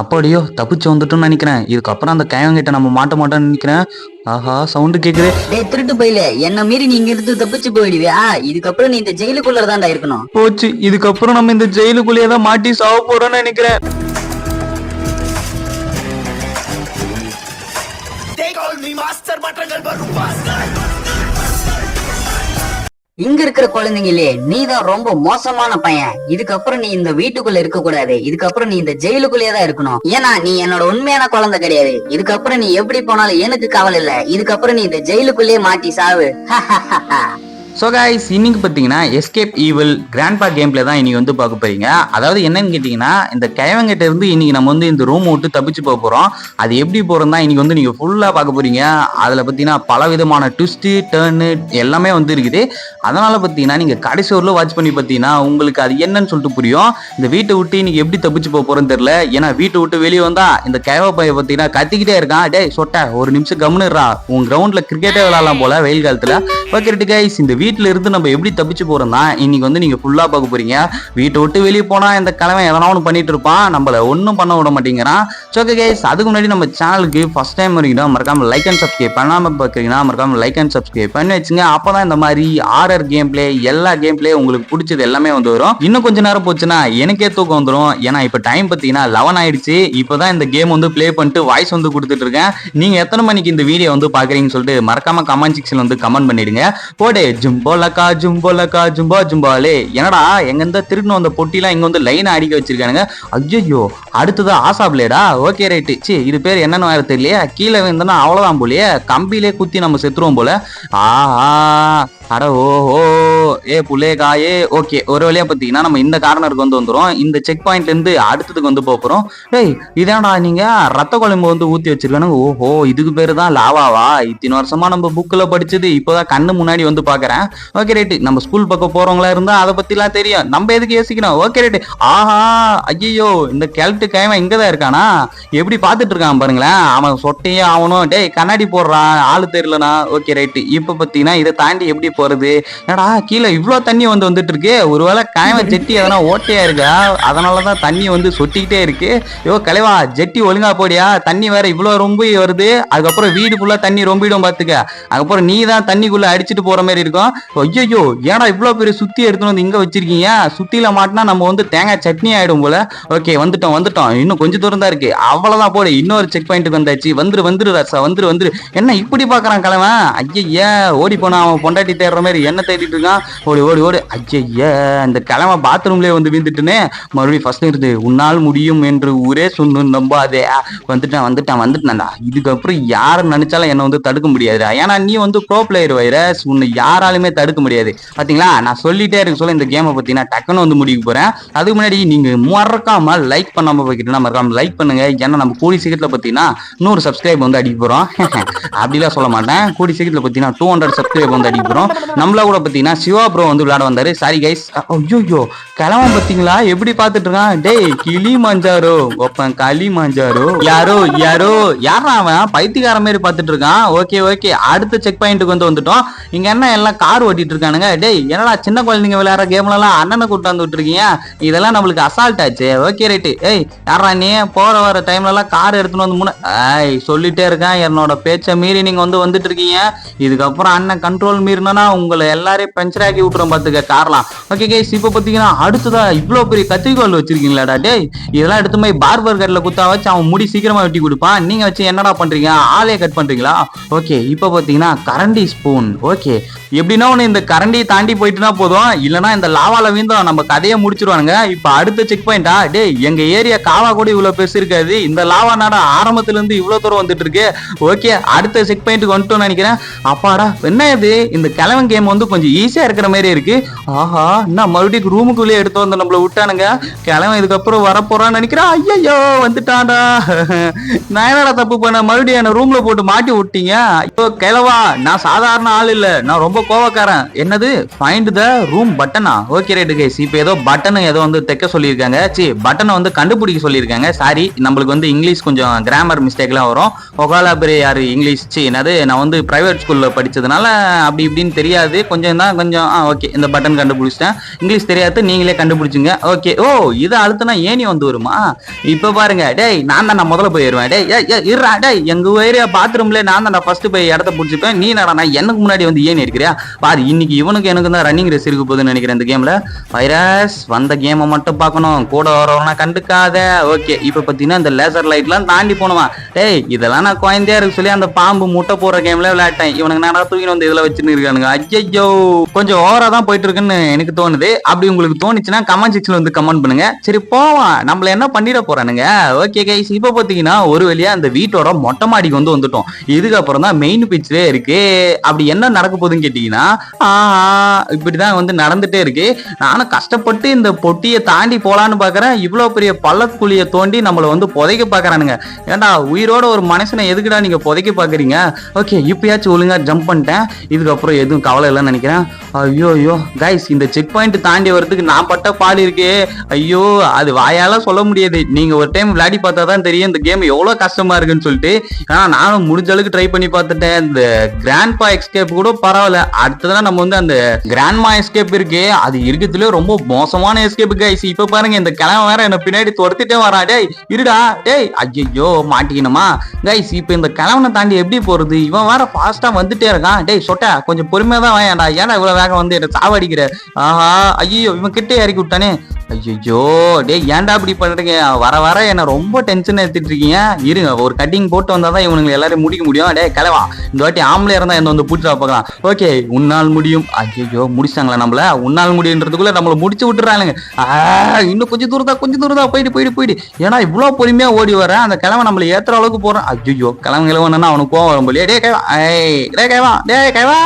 அப்படியோ தப்பிச்சு வந்துட்டோம்னு நினைக்கிறேன். இதுக்கப்புறம் அந்த கிட்ட நம்ம மாட்ட மாட்டோம்னு நினைக்கிறேன். ஆஹா சவுண்டு கேக்குது. டேய் திருட்டு போயில என்ன மீறி நீ இங்க இருந்து தப்பிச்சு போயிடுவியா? இதுக்கப்புறம் நீ இந்த ஜெயிலுக்குள்ளதான்டா இருக்கணும். போச்சு, இதுக்கப்புறம் நம்ம இந்த ஜெயிலுக்குள்ளேயே தான் மாட்டி சாவ போறோம்னு நினைக்கிறேன். இங்க இருக்கிற குழந்தைங்களே நீதான் ரொம்ப மோசமான பையன். இதுக்கப்புறம் நீ இந்த வீட்டுக்குள்ள இருக்க கூடாது. இதுக்கப்புறம் நீ இந்த ஜெயிலுக்குள்ளேயே தான் இருக்கணும். ஏன்னா நீ என்னோட உண்மையான குழந்தை கிடையாது. இதுக்கப்புறம் நீ எப்படி போனாலும் எனக்கு கவலை இல்ல. இதுக்கப்புறம் நீ இந்த ஜெயிலுக்குள்ளேயே மாட்டி சாவு. ஸோ கைஸ், இன்னைக்கு பார்த்தீங்கன்னா escape evil grandpa game play தான் இன்னைக்கு வந்து பார்க்க போறீங்க. அதாவது என்னன்னு கேட்டிங்கன்னா, இந்த கிழவங்கிட்ட இருந்து இன்னைக்கு நம்ம வந்து இந்த ரூம் விட்டு தப்பிச்சு போக போகிறோம். அது எப்படி போகிறோம் தான் இன்னைக்கு வந்து நீங்கள் ஃபுல்லாக பார்க்க போறீங்க. அதில் பார்த்தீங்கன்னா பல விதமான ட்விஸ்ட்டு டர்னு எல்லாமே வந்து இருக்குது. அதனால் பார்த்தீங்கன்னா நீங்கள் கடைசி ஊரில் வாட்ச் பண்ணி பார்த்தீங்கன்னா உங்களுக்கு அது என்னன்னு சொல்லிட்டு புரியும். இந்த வீட்டை விட்டு இன்னைக்கு எப்படி தப்பிச்சு போக போகிறோன்னு தெரியல. ஏன்னா வீட்டை விட்டு வெளியே வந்தா இந்த கிழவ பைய பார்த்தீங்கன்னா கத்திக்கிட்டே இருக்கான். டேய் சொட்ட ஒரு நிமிஷம் கம்னுறா, உன் கிரவுண்டில் கிரிக்கெட்டே விளாடலாம் போல வெயில் காலத்தில். ஓகே கைஸ், இந்த வீட்டில் இருந்து நம்ம எப்படி தப்பிச்சு போறோம் தான் இன்னைக்கு வந்து நீங்க ஃபுல்லா பார்க்க போறீங்க. வீட்டை விட்டு வெளியே போனா இந்த கிழமை எதனா ஒன்று பண்ணிட்டு இருப்பான், நம்மள ஒன்றும் பண்ண விட மாட்டேங்கிறான். ஓகே கைஸ், அதுக்கு முன்னாடி நம்ம சேனலுக்கு ஃபர்ஸ்ட் டைம் வரீங்கன்னா மறக்காம லைக் அண்ட் சப்ஸ்கிரைப் பண்ணாம பார்க்குறீங்கன்னா மறக்காம லைக் அண்ட் சப்ஸ்கிரைப் பண்ணி வச்சுங்க. அப்பதான் இந்த மாதிரி ஆர்ஆர் கேம் பிளே எல்லா கேம் பிளே உங்களுக்கு பிடிச்சது எல்லாமே வந்து வரும். இன்னும் கொஞ்ச நேரம் போச்சுன்னா எனக்கே தூக்கம் வந்துடும். ஏன்னா இப்போ டைம் பார்த்தீங்கன்னா 11 ஆயிடுச்சு. இப்போதான் இந்த கேம் வந்து பிளே பண்ணிட்டு வாய்ஸ் வந்து கொடுத்துட்டு இருக்கேன். நீங்க எத்தனை மணிக்கு இந்த வீடியோ வந்து பாக்குறீங்கன்னு சொல்லிட்டு மறக்காம கமெண்ட் செக்ஷன் வந்து கமெண்ட் பண்ணிடுங்க. போடே ஜும்போலக்கா ஜும்போலக்கா ஜும்பா ஜும்பாலே. என்னடா எங்க இருந்தா திருட்டு வந்த பொட்டிலாம் இங்க வந்து லைன் அடிக்க வச்சிருக்கானுங்க. ஐயோ அடுத்தது ஆசா பிளேடா. Okay right. சி இது பேர் என்னன்னு வேற தெரியலையே. கீழே வந்தோம்னா அவ்வளவுதான் போலயே, கம்பிலே குத்தி நம்ம செத்துருவோம் போல. ஆஹா அட ஓஹோ ஏ புள்ளே காயே. ஓகே, ஒரு வழியா பார்த்தீங்கன்னா நம்ம இந்த கார்னருக்கு வந்து வந்துடும். இந்த செக் பாயிண்ட்ல இருந்து அடுத்ததுக்கு வந்து போறோம். டேய் இதான்டா நீங்க ரத்த குழம்பு வந்து ஊத்தி வச்சிருக்கானுங்க. ஓஹோ இதுக்கு பேரு தான் லாவாவா? இத்தனை வருஷமா நம்ம புக்ல படிச்சது இப்போதான் கண்ணு முன்னாடி வந்து பாக்குறேன். ஓகே ரைட்டு, நம்ம ஸ்கூல் பக்கம் போறவங்களா இருந்தா அதை பத்திலாம் தெரியும், நம்ம எதுக்கு யோசிக்கணும். Okay right. ஆஹா ஐயோ இந்த கேல்ட்டு கைவன் இங்கதான் இருக்கானா? எப்படி பாத்துட்டு இருக்கான் பாருங்களேன். அவன் சொட்டையே ஆகணும். டேய் கண்ணாடி போடுறான், ஆளு தெரியலனா. ஓகே ரைட்டு, இப்ப பாத்தீங்கன்னா இதை தாண்டி எப்படி போறது? ஏடா கீழே இவ்வளவு தண்ணி வந்து வந்துட்டு இருக்கு. ஒருவேளை காயவன் ஜெட்டி எதனா ஓட்டையா இருக்கா? அதனாலதான் தண்ணி வந்து சொட்டிக்கிட்டே இருக்கு. ஐயோ கலைவா ஜெட்டி ஒழுங்கா போடியா, தண்ணி வேற இவ்வளவு ரொம்ப வருது. அதுக்கப்புறம் வீடு ஃபுல்லா தண்ணி ரொம்பிடும் பாத்துக்க. அதுக்கப்புறம் நீ தான் தண்ணிக்குள்ள அடிச்சுட்டு போற மாதிரி இருக்கும். ஐயோ ஏடா இவ்வளவு பெரிய சுத்தி எடுத்துன்னு வந்து இங்க வச்சிருக்கீங்க? சுத்தில மாட்டினா நம்ம வந்து தேங்காய் சட்னி ஆயிடும் போல. ஓகே வந்துட்டோம், இன்னும் கொஞ்சம் தூரம் தான் இருக்கு. அவ்வளவுதான் போடு, இன்னொரு செக் பாயிண்ட்டுக்கு வந்தாச்சு. வந்துரு ரசா வந்துரு. என்ன இப்படி பாக்குறான் கிழவன்? ஐயா ஓடி போனா அவன் பொண்டாட்டி தேடுற மாதிரி என்ன தேடிட்டு இருக்கான். ஓடு. ஐயா இந்த கிழமை பாத்ரூம்லயே வந்து வீந்துட்டுன்னு மறுபடியும் ஃபர்ஸ்ட் இருந்து உன்னால் முடியும் என்று ஊரே சொன்னு நம்பாதே. வந்துட்டான்டா. இதுக்கப்புறம் யாரு நினைச்சாலும் என்ன வந்து தடுக்க முடியாதுடா. ஏன்னா நீ வந்து ப்ரோ பிளேயர் வைரஸ், உன்னை யாராலுமே தடுக்க முடியாது. பாத்தீங்களா, நான் சொல்லிட்டே இருக்க சொல்ல இந்த கேமை பத்தி நான் டக்குன்னு வந்து முடிக்க போறேன். அதுக்கு முன்னாடி நீங்க மறக்காம லைக் பண்ணாம போய்கிட்டா மறக்காம லைக் பண்ணுங்க. ஏன்னா நம்ம கூடி சீக்கிரத்துல பாத்தீங்கன்னா 100 சப்ஸ்கிரைப் வந்து அடிக்க போறோம். அப்படிலாம் சொல்ல மாட்டேன். கூடி சீக்கிரத்துல பாத்தீங்கன்னா 200 சப்ஸ்கிரைப் வந்து அடிக்க போறோம். நம்மள கூட பாத்தீங்கன்னா சிவா ப்ரோ வந்து விளையாட வந்தாரு. Sorry guys. ஐயோ கிளம்ப பாத்தீங்களா எப்படி பாத்துட்டு இருக்கான். டேய் கிளி மாஞ்சாரோ ஒப்பன் களி மாஞ்சாரோ. யாரோ யாரா அவன் பைத்தியக்கார மாதிரி பாத்துட்டு இருக்கான். ஓகே அடுத்த செக் பாயிண்ட்டுக்கு வந்து வந்துட்டோம். இங்க என்ன எல்லாம் கார் ஓட்டிட்டு இருக்கானுங்க. டேய் என்னடா சின்ன குழந்தைங்க விளையாடுற கேம்ல எல்லாம் அண்ணனை கூட்டு வந்து விட்டுருக்கீங்க. இதெல்லாம் நம்மளுக்கு அசால்ட் ஆச்சு. Okay right. ஏய் யாரா நீ போற வர டைம்ல எல்லாம் கார் எடுத்துன்னு வந்து சொல்லிட்டே இருக்கேன். என்னோட பேச்சை மீறி நீங்க வந்துட்டு இருக்கீங்க. இதுக்கப்புறம் அண்ணன் கண்ட்ரோல் மீறினா உங்களை எல்லாரையும் பஞ்சர் ஆக்கி விட்டுறோம் பாத்துக்க கார்லாம். ஓகே கைஸ், இப்ப பாத்தீங்கன்னா அடுத்ததா இவ்வளவு பெரிய கத்திரிக்கோல் வச்சிருக்கீங்களாடா. டேய் இதெல்லாம் எடுத்து போய் பார்பர் கட்ல குத்தா வச்சு அவன் முடி சீக்கிரமா வெட்டி கொடுப்பான். நீங்க வச்சு என்னடா பண்றீங்க? ஆளே கட் பண்றீங்களா? ஓகே இப்ப பாத்தீங்கன்னா கரண்டி ஸ்பூன். ஓகே எப்படின்னா ஒண்ணு இந்த கரண்டியை தாண்டி போயிட்டுனா போதும், இல்லைன்னா இந்த லாவால வீந்தும் நம்ம கதையை முடிச்சிருவானுங்க. இப்ப அடுத்த செக் பாயிண்டா. டேய் எங்க ஏரியா காவா கூட இவ்வளவு பெருசு இருக்காது. இந்த லாவா நாடா ஆரம்பத்துல இருந்து இவ்வளவு தூரம் வந்துட்டு இருக்கு. ஓகே அடுத்த செக் பாயிண்ட்டுக்கு வந்துட்டோம்னு நினைக்கிறேன். அப்பாடா என்ன இது, இந்த கிழவன் கேம் வந்து கொஞ்சம் ஈஸியா இருக்கிற மாதிரி இருக்கு. ஆஹா நான் மறுபடியும் ரூமுக்குள்ளே எடுத்து வந்து நம்மள விட்டானுங்க. கிழவன் இதுக்கப்புறம் வரப்போறான்னு நினைக்கிறேன். ஐயோ வந்துட்டான்டா. நான் என்னடா தப்பு பண்ண, மறுபடியும் என்ன ரூம்ல போட்டு மாட்டி விட்டீங்க. இப்போ கிழவா நான் சாதாரண ஆள் இல்ல, நான் ரொம்ப கோவக்காரன். என்னது ஃபைண்ட் த ரூம் பட்டனா? ஓகே ரைட் கைஸ், இப்போ ஏதோ பட்டன் ஏதோ வந்து தைக்க சொல்லியிருக்காங்க. பட்டனை வந்து கண்டுபிடிக்க சொல்லியிருக்காங்க. சாரி நம்மளுக்கு வந்து இங்கிலீஷ் கொஞ்சம் கிராமர் மிஸ்டேக்லாம் வரும். ஒகாலாபரி யாரு இங்கிலீஷ் என்னது நான் வந்து பிரைவேட் ஸ்கூல்ல படிச்சதுனால அப்படி இப்படின்னு தெரியும். தெரியாது, கொஞ்சம் தான் கொஞ்சம். ஓகே, இந்த பட்டன் கண்டுபிடிச்சிட்டேன். இங்கிலீஷ் தெரியாது, நீங்களே கண்டுபிடிச்சுங்க. ஓகே. ஓ, இதை அழுத்தினா ஏணி வந்து வருமா? இப்ப பாருங்க, டேய் நான் தான் முதல்ல போயிருவேன். டேய் இருடா, டேய் எங்க ஏரியா பாத்ரூம்ல நான் தான் ஃபர்ஸ்ட் போய் இடத்த பிடிச்சிப்பேன். நீ நடனா எனக்கு முன்னாடி வந்து ஏணி இருக்கிறியா? பாரு, இன்னைக்கு இவனுக்கு எனக்கு தான் ரன்னிங் ரேஸ் இருக்க போகுதுன்னு நினைக்கிறேன் இந்த கேம்ல. வைரஸ் வந்த கேமை மட்டும் பார்க்கணும், கூட வரவனா கண்டுக்காத. ஓகே, இப்ப பாத்தீங்கன்னா இந்த லேசர் லைட்லாம் தாண்டி போனவன். டேய் இதெல்லாம் நான் குழந்தையா இருக்கு சொல்லி அந்த பாம்பு முட்டை போற கேம்ல விளையாட்டேன். இவனுக்கு நான் தூக்கி வந்து இதுல வச்சுன்னு இருக்கானுங்க. ஐயோ, கொஞ்சம் ஓவரா தான் போயிட்டு இருக்குன்னு எனக்கு தோணுது. அப்படி உங்களுக்கு தோணுச்சுன்னா கமெண்ட் செக்ஷன்ல வந்து கமெண்ட் பண்ணுங்க. சரி போவான், நம்மள என்ன பண்ணிட போறானுங்க. ஓகே கைஸ், இப்ப பாத்தீங்கன்னா ஒரு வழியா அந்த வீட்டோட மொட்டை மாடிக்கு வந்து வந்துட்டோம். இதுக்கப்புறம் தான் மெயின் பிக்சரே இருக்கு. அப்படி என்ன நடக்க போகுதுன்னு கேட்டீங்கன்னா, இப்படிதான் வந்து நடந்துட்டே இருக்கு. நானும் கஷ்டப்பட்டு இந்த பொட்டியை தாண்டி போலான்னு பாக்குறேன். இவ்வளவு பெரிய பள்ளக்குழிய தோண்டி நம்மள வந்து புதைக்க பாக்குறானுங்க. ஏன்டா உயிரோட ஒரு மனுஷனை எதுக்குடா நீங்க புதைக்க பாக்குறீங்க? ஓகே, இப்பயாச்சும் ஒழுங்கா ஜம்ப் பண்ணிட்டேன். இதுக்கப்புறம் எதுவும் கவலை இல்லைன்னு நினைக்கிறேன். ஐயோ கைஸ், இந்த செக் பாயிண்ட் தாண்டி வரதுக்கு நான் பட்ட பாடு இருக்கே. ஐயோ, அது வாயால சொல்ல முடியாது. நீங்க ஒரு டைம் விளையாடி பார்த்தா தான் தெரியும் இந்த கேம் எவ்வளவு கஷ்டமா இருக்குன்னு சொல்லிட்டு. ஆனா நானும் முடிஞ்ச அளவுக்கு ட்ரை பண்ணி பார்த்துட்டேன். இந்த கிராண்ட்பா எஸ்கேப் கூட பரவாயில்ல. அடுத்ததான் நம்ம வந்து அந்த கிராண்ட்மா எஸ்கேப் இருக்கு, அது இருக்கிறதுல ரொம்ப மோசமான எஸ்கேப் கைஸ். இப்ப பாருங்க, இந்த கிழமை வேற என்ன பின்னாடி துரத்திட்டே வரா. டேய் இருடா, டேய் ஐயோ மாட்டிக்கணுமா கைஸ். இப்ப இந்த கிழவனை தாண்டி எப்படி போறது? இவன் வேற ஃபாஸ்டா வந்துட்டே இருக்கான். டேய் சொட்ட, கொஞ்சம் பொறுமையா தான் வாயாண்டா. ஏன்னா இவ்வளவு வேகம் வந்து என்ன சாவடிக்கிற? ஆஹா, ஐயோ இவன் கிட்டே இறக்கி விட்டானே. ஐயோ டேய், ஏன்டா இப்படி பண்றீங்க? வர வர என்ன ரொம்ப டென்ஷன் எடுத்துட்டு இருக்கீங்க. இருங்க, ஒரு கட்டிங் போட்டு வந்தாதான் இவனுங்க எல்லாரும் முடிக்க முடியும். டே கிளவா, இந்த வாட்டி ஆம்பளை இருந்தா என்ன வந்து பூச்சா பார்க்கலாம். ஓகே, உன்னால் முடியும். ஐயோ முடிச்சாங்களா நம்மள? உன்னால் முடியுன்றதுக்குள்ள நம்மள முடிச்சு விட்டுறானுங்க. இன்னும் கொஞ்சம் தூரதா போயிடு. ஏன்னா இவ்வளவு பொறுமையா ஓடி வர அந்த கிழமை நம்மள ஏத்துற அளவுக்கு போறான். ஐயோ, கிழவனா அவனுக்கு கோவம் வரும் போலியே. டே கைவா,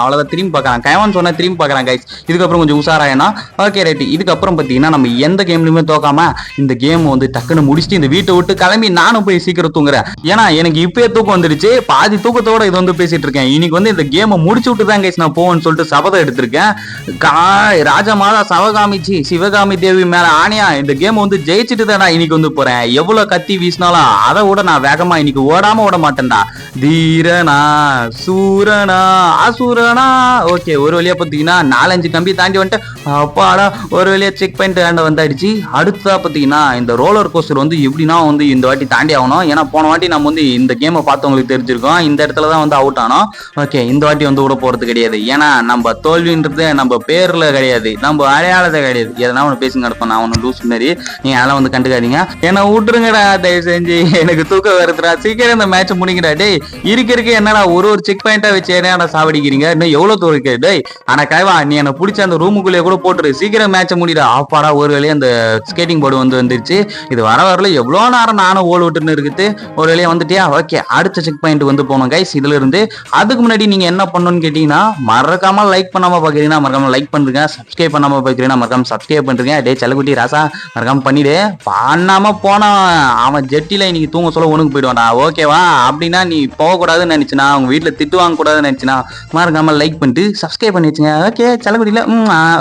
அவ்வளவுதான் திரும்பி பார்க்கறான். கைவான்னு சொன்னா திரும்பி பார்க்கறான் கைஸ். இதுக்கப்புறம் கொஞ்சம் உஷாராயனா. Okay right. இதுக்கப்புறம் பாத்தீங்கன்னா நம்ம எந்த கேம்லயுமே தோக்காம இந்த கேம் வந்து டக்குன்னு முடிச்சுட்டு இந்த வீட்டை விட்டு கிளம்பி நானும் போய் சீக்கிரம் தூங்குறேன். ஏன்னா எனக்கு இப்பயே தூக்கம் வந்துருச்சு. பாதி தூக்கத்தோட இது வந்து பேசிட்டு இருக்கேன். இன்னைக்கு வந்து இந்த கேமை முடிச்சு விட்டு தான் கைஸ் நான் போவேன்னு சொல்லிட்டு சபதம் எடுத்திருக்கேன். ராஜா மாதா சிவகாமி தேவி மேல ஆணையா இந்த கேம் வந்து ஜெயிச்சுட்டு தான் இன்னைக்கு வந்து போறேன். எவ்வளவு கத்தி வீசினாலும் அதை விட நான் வேகமா இன்னைக்கு ஓடாம விட மாட்டேன்டா. தீரனா சூரனா அசுரனா. ஓகே, ஒரு வழியா பாத்தீங்கன்னா 4-5 கம்பி தாண்டி வந்துட்டு அப்பாடா ஒரு வழியா செக் பாயிண்ட் வந்தாயிடுச்சு. அடுத்ததா பாத்தீங்கன்னா இந்த ரோலர் கோஸ்டர் வந்து எப்படின்னா வந்து இந்த வாட்டி தாண்டி ஆகணும். ஏன்னா போன வாட்டி நம்ம வந்து இந்த கேமை பார்த்தவங்களுக்கு தெரிஞ்சிருக்கோம், இந்த இடத்துல தான் வந்து அவுட் ஆனோம். ஓகே, இந்த வாட்டி வந்து விட போறது கிடையாது. ஏன்னா நம்ம தோல்வின்றது நம்ம பேர்ல கிடையாது, நம்ம அடையாளத்தை கிடையாது. எதனா ஒன்று பேசி நடப்போம். நான் ஒன்று லூஸ் மாதிரி, நீங்க அதெல்லாம் வந்து கண்டுக்காதீங்க. ஏன்னா விட்டுருங்கடா தயவு செஞ்சு, எனக்கு தூக்கம் வருதுடா. சீக்கிரம் இந்த மேட்ச் முடிங்கடா. டேய் இருக்க என்னடா ஒரு செக் பாயிண்டா வச்சு என்னடா சாவடிக்கிறீங்க? இன்னும் எவ்வளவு தூரம் இருக்கு? டேய் ஆனா கைவா, நீ என்ன பிடிச்ச அந்த ரூமுக்குள்ளேயே கூட போட்டுரு. சீக்கிரம் மேட்சை முடிடா. ஆப்பாடா, ஒரு வேலையை அந்த ஸ்கேட்டிங் போர்டு வந்து வந்துருச்சு. இது வரல எவ்வளவு நேரம் நானும் ஓல் விட்டுன்னு இருக்குது. ஒரு வேலையை வந்துட்டியா? ஓகே, அடுத்த செக் பாயிண்ட் வந்து போனோம் கைஸ். இதுல இருந்து அதுக்கு முன்னாடி நீங்க என்ன பண்ணணும்னு கேட்டீங்கன்னா, மறக்காம லைக் பண்ணாம பாக்குறீங்கன்னா மறக்காம லைக் பண்றீங்க, சப்ஸ்கிரைப் பண்ணாம பாக்குறீங்கன்னா மறக்காம சப்ஸ்கிரைப் பண்றீங்க. டே செல்லக்குட்டி ராசா, மறக்காம பண்ணிடு. பண்ணாம போனா அவன் ஜெட்டில இன்னைக்கு தூங்க சொல்ல உனக்கு போயிடுவான்டா. ஓகேவா? அப்படின்னா நீ போகக்கூடாதுன்னு நினைச்சுனா, அவங்க வீட்டுல திட்டு வாங்க கூடாதுன்னு நினைச்சுனா மறக்காம லைக் பண்ணிட்டு சப்ஸ்கிரைப் பண்ணி வச்சுங்க. ஓகே செல்லக்குட்டியில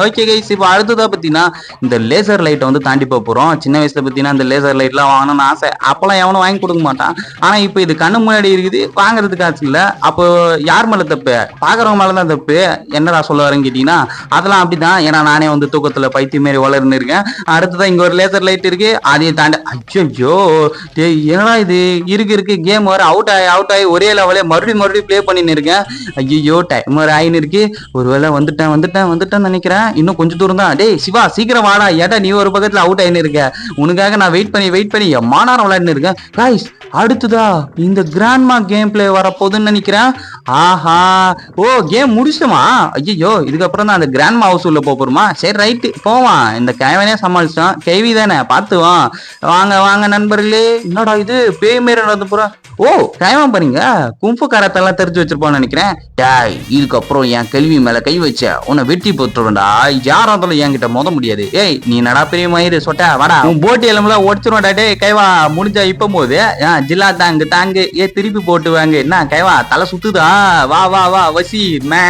ஓகே கைஸ். இப்போ அடுத்ததா பத்தினா இந்த லேசர் லைட்டை வந்து தாண்டி போறோம். சின்ன வயசுல பத்தினா இந்த லேசர் லைட் எல்லாம் வாங்கணும்னு ஆசை. அப்பெல்லாம் எவனும் வாங்கி கொடுக்க மாட்டான். ஆனா இப்ப இது கண்ணு முன்னாடி இருக்குது, வாங்குறதுக்கு ஆச்சு இல்ல. அப்போ யார் மேல தப்பு? பாக்குறவங்க மேலதான் தப்பு. என்னடா சொல்ல வரேன்னு கேட்டீங்கன்னா, அதெல்லாம் அப்படிதான். ஏன்னா நானே வந்து தூக்கத்துல பைத்தியம் மாரி வளர்ந்து இருக்கேன். அடுத்ததான் இங்க ஒரு லேசர் லைட் இருக்கு, அதையும் தாண்டி ஐயோ என்னடா இது இருக்கு கேம் வர அவுட் ஆகி ஒரே லெவலே மறுபடியும் பிளே பண்ணின்னு இருக்கேன். ஐயோ டைம் வர ஆயின்னு இருக்கு. ஒருவேளை வந்துட்டேன்னு நினைக்கிறேன். இன்னும் கொஞ்சம் தூரம் தான். டேய் சிவா சீக்கிரம் வாடா. ஏட்டா நீ ஒரு பக்கத்துல அவுட் ஆயின்னு இருக்க, உனக்காக நான் வெயிட் பண்ணி எம்மானாரம் விளையாடுன்னு இருக்கேன். கைஸ் அடுத்ததா இந்த கிராண்ட்மா கேம் பிளே வரப்போகுதுன்னு நினைக்கிறேன். ஆஹா, ஓ கேம் முடிச்சுமா? ஐயோ, இதுக்கப்புறம் தான் அந்த கிராண்ட்மா ஹவுஸ் உள்ள போறோமா? சரி ரைட்டு போவான். இந்த கைவனே சமாளிச்சான். கேவி தானே பார்த்துவான். வாங்க நண்பர்களே. என்னடா இது பேய் மாரி நடந்து போறா? ஓ கைவன் பாருங்க, கும்பு காரத்தெல்லாம் தெரிஞ்சு வச்சிருப்பான்னு நினைக்கிறேன். டேய் இதுக்கப்புறம் என் கேள்வி மேல கை வச்ச உன்னை வெட்டி போட்டுருவேன்டா. யாராலும் என்கிட்ட மோத முடியாது. ஏய் நீ நடா பெரிய மயிறு சொட்ட வாடா, உன் போட்டி எல்லாம் உடச்சிருவாடா. டே கைவா முடிஞ்சா இப்ப போது ஜில்லா தாங்கு திருப்பி போட்டு வாங்க. என்ன கைவா தலை சுத்துதா? வா வசி மே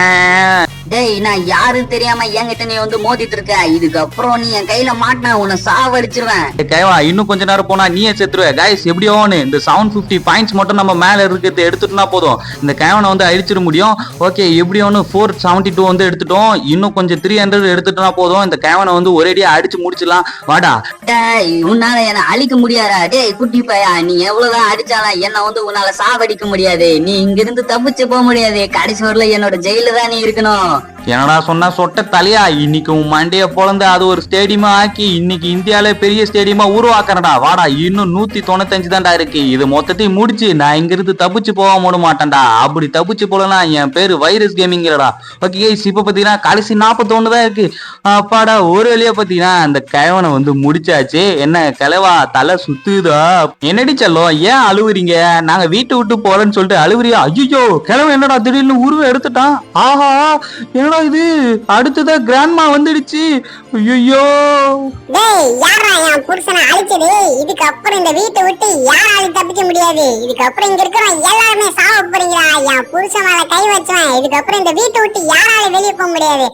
டேய் நான் யாருன்னு தெரியாம என்கிட்ட நீ வந்து மோதிட்டு இருக்க, இதுக்கப்புறம் நீ என் கையில மாட்டினா உன்னை சாவடிச்சிருவேன். கேவா இன்னும் கொஞ்ச நேரம் போனா நீயே செத்துருவ. கைஸ் எப்படியோன்னு இந்த 750 பாயிண்ட்ஸ் மட்டும் நம்ம மேல இருக்கிறது எடுத்துட்டோம்னா போதும், இந்த கேவனை வந்து அழிச்சிட முடியும். ஓகே எப்படியோன்னு 472 வந்து எடுத்துட்டோம், இன்னும் கொஞ்சம் 300 எடுத்துட்டோம்னா போதும், இந்த கேவனை வந்து ஒரேடியா அடிச்சு முடிச்சிடலாம். வாடா. டேய் உன்னால என்ன அழிக்க முடியாதா? டேய் குட்டி பையா, நீ எவ்வளவுதான் அடிச்சாலும் என்ன வந்து உன்னால சாவடிக்க முடியாது. நீ இங்க இருந்து தப்பிச்சு போக முடியாது. கடைசி வரல என்னோட ஜெயில தான் நீ இருக்கணும். என்னடா சொன்னா சொட்ட தலையா, இன்னைக்கு உன் மண்டைய பொழந்து அது ஒரு ஸ்டேடியமா ஆக்கி இன்னைக்கு இந்தியால பெரிய ஸ்டேடியமா உருவாக்குறடா. வாடா, இன்னும் 195 தான்டா இருக்கு, இது மொத்தத்தையும் முடிச்சு நான் இங்க இருந்து தப்பிச்சு போக முட மாட்டேன்டா. அப்படி தப்பிச்சு போலனா என் பேரு வைரஸ் கேமிங்கிறடா. ஓகே கைஸ் இப்ப பாத்தீங்கன்னா கடைசி 41 தான் இருக்கு. அப்பாடா ஒரு வழியா பாத்தீங்கன்னா அந்த கிழவனை வந்து முடிச்சாச்சு. என்ன கிழவா தலை சுத்துதா? என்னடி செல்லம் ஏன் அழுவுறீங்க? நாங்க வீட்டை விட்டு போறேன்னு சொல்லிட்டு அழுவுறியா? ஐயோ கிழவன் என்னடா திடீர்னு உருவ எடுத்துட்டான். ஆஹா என்னடா இது, அடுத்ததா கிராண்ட்மா வந்துடுச்சு. ஐயோ டேய் யாரா என் புருஷனை அழிச்சது? இதுக்கப்புறம் இந்த வீட்டை விட்டு யாராலும் தப்பிக்க முடியாது. இதுக்கப்புறம் இங்க இருக்கிற எல்லாருமே சாவ போறீங்களா? என் புருஷன் மேல கை வச்சவன் இதுக்கப்புறம் இந்த வீட்டை விட்டு யாராலும் வெளியே போக முடியாது.